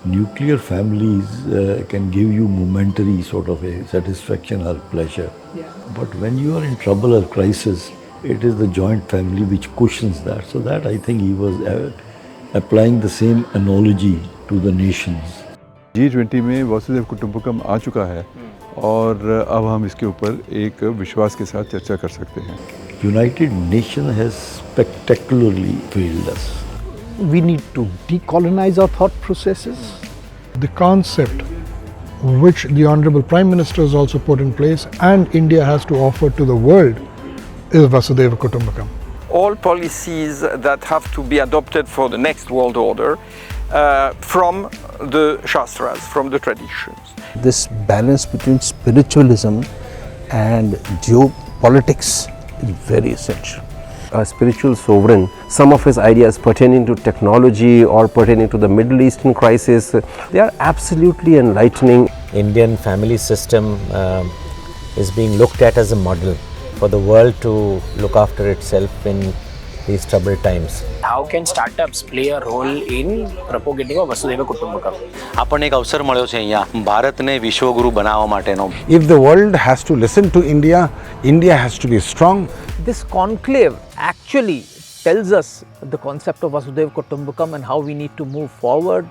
nuclear families can give you momentary sort of a satisfaction or pleasure. Yeah. But when you are in trouble or crisis, it is the joint family which cushions that. So that I think he was applying the same analogy to the nations. G20 में वसुधैव कुटुंबकम आ चुका है और अब हम इसके ऊपर एक विश्वास के साथ चर्चा कर सकते हैं. United Nations has spectacularly failed us. We need to decolonize our thought processes. The concept which the Honorable Prime Minister has also put in place and India has to offer to the world is Vasudhaiva Kutumbakam. All policies that have to be adopted for the next world order from the Shastras, from the traditions. This balance between spiritualism and geopolitics is very essential. A spiritual sovereign, some of his ideas pertaining to technology or pertaining to the Middle Eastern crisis, they are absolutely enlightening. Indian family system is being looked at as a model for the world to look after itself in these troubled times. How can startups play a role in propagating a Vasudhaiva Kutumbakam? આપણને એક અવસર મળ્યો છે અહીંયા ભારતને વિશ્વગુરુ બનાવવા માટેનો. If the world has to listen to India, India has to be strong. This conclave actually tells us the concept of Vasudhaiva Kutumbakam and how we need to move forward.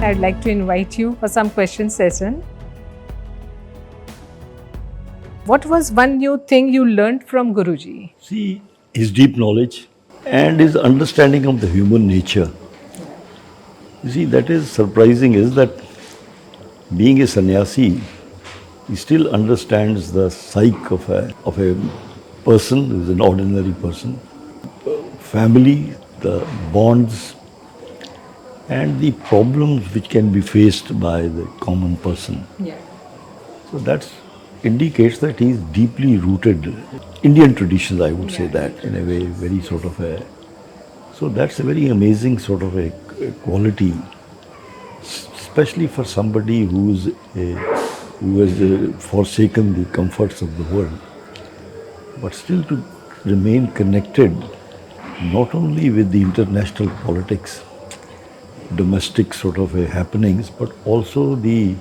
I'd like to invite you for some question session. What was one new thing you learned from Guruji? See, his deep knowledge and his understanding of the human nature. You see, that is surprising is that being a sannyasi, he still understands the psyche of a person who is an ordinary person, family, the bonds, and the problems which can be faced by the common person. Yeah. So that indicates that he is deeply rooted. Indian traditions, I would say that, in a way, very sort of a... So that's a very amazing sort of a quality, especially for somebody who has forsaken the comforts of the world, but still to remain connected not only with the international politics, domestic sort of happenings, but also the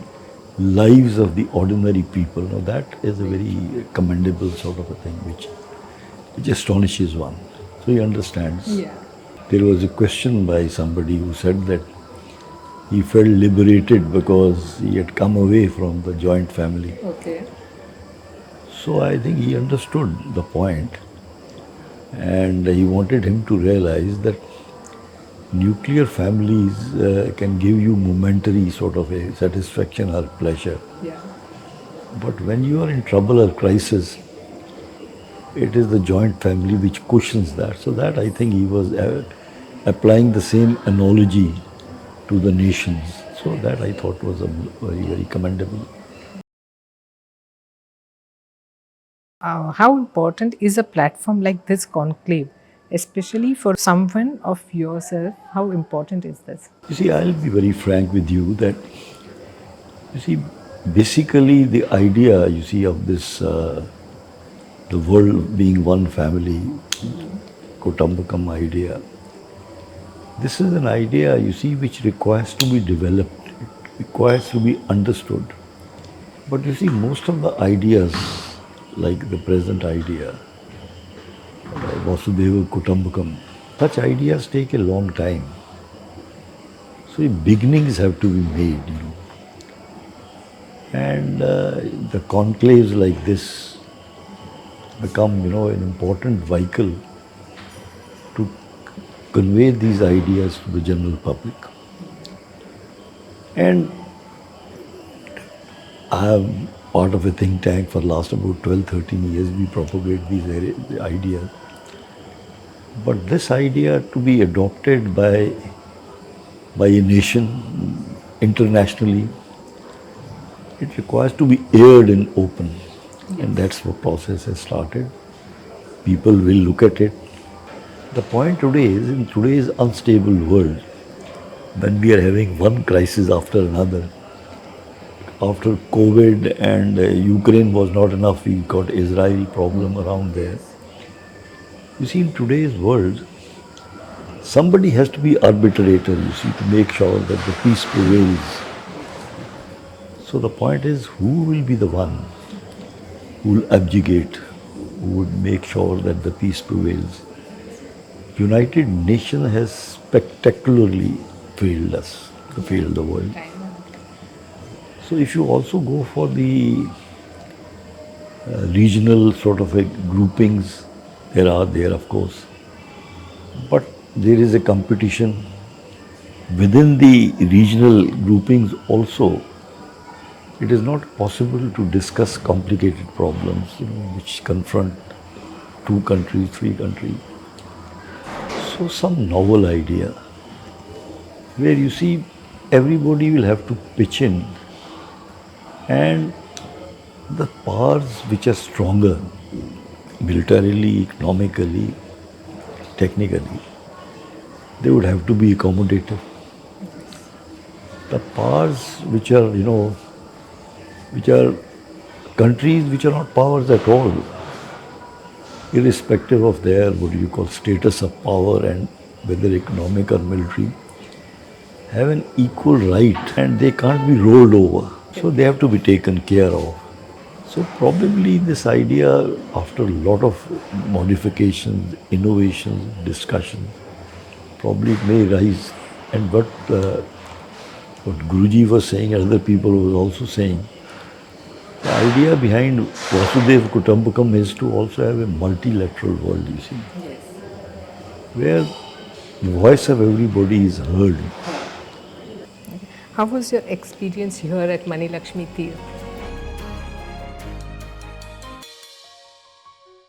lives of the ordinary people. Now that is a very commendable sort of a thing which astonishes one. So he understands. Yeah. There was a question by somebody who said that he felt liberated because he had come away from the joint family. Okay. So I think he understood the point, and he wanted him to realize that nuclear families can give you momentary sort of a satisfaction or pleasure. Yeah. But when you are in trouble or crisis, it is the joint family which cushions that. So that I think he was applying the same analogy to the nations. So that I thought was a very, very commendable. How important is a platform like this conclave, especially for someone of yourself? How important is this? You see, I'll be very frank with you that, you see, basically the idea, you see, of this, the world being one family, Kutumbakam idea, this is an idea, you see, which requires to be developed, it requires to be understood. But you see, most of the ideas, like the present idea, Vasudhaiva Kutumbakam, such ideas take a long time. So beginnings have to be made, you know. And the conclaves like this become, you know, an important vehicle to convey these ideas to the general public. And I am part of a think tank for the last about 12-13 years. We propagate these ideas. But this idea to be adopted by a nation internationally, it requires to be aired and open. And that's what process has started. People will look at it. The point today is, in today's unstable world, when we are having one crisis after another, after COVID and Ukraine was not enough, we got Israel problem around there. You see, in today's world, somebody has to be arbitrator, you see, to make sure that the peace prevails. So the point is, who will be the one who will abjugate, who would make sure that the peace prevails? United Nations has spectacularly failed us, failed the world. So if you also go for the regional sort of groupings, there are there of course, but there is a competition within the regional groupings also. It is not possible to discuss complicated problems, which confront 2 countries, 3 countries. So some novel idea where you see everybody will have to pitch in, and the powers which are stronger militarily, economically, technically, they would have to be accommodative. The powers which are, which are countries which are not powers at all, irrespective of their, status of power and whether economic or military, have an equal right and they can't be rolled over. So they have to be taken care of. So probably this idea, after a lot of modifications, innovations, discussions, probably it may rise. And what Guruji was saying and other people were also saying, the idea behind Vasudhaiva Kutumbakam is to also have a multilateral world, you see, where the voice of everybody is heard. How was your experience here at Mani Lakshmi Tirth?